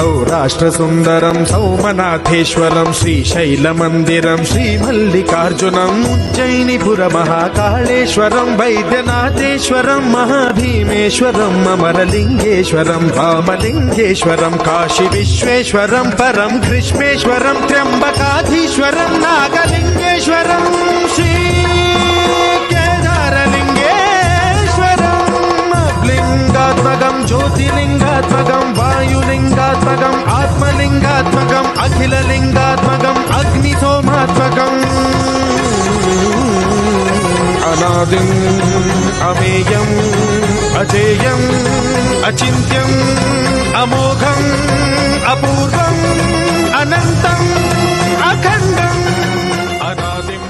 सौराष्ट्रसुन्दरं सौमनाथेश्वरं श्रीशैलमन्दिरं श्रीमल्लिकार्जुनम् उज्जयिनीपुरमहाकाळेश्वरं वैद्यनाथेश्वरं महाभीमेश्वरम् अमरलिङ्गेश्वरं रामलिङ्गेश्वरं काशीविश्वेश्वरं परं ग्रीष्मेश्वरं त्र्यम्बकाधीश्वरं नागलिङ्गेश्वरं श्री लिंगात्मकं ज्योतिलिंगात्मकं वायुलिंगात्मकं आत्मलिंगात्मकं अखिललिंगात्मकं अग्निसोमात्मकं अनादिं अमेयं अजेयं अचिन्त्यं अमोघं अपूर्वं अनन्तं अखण्डं अनादिं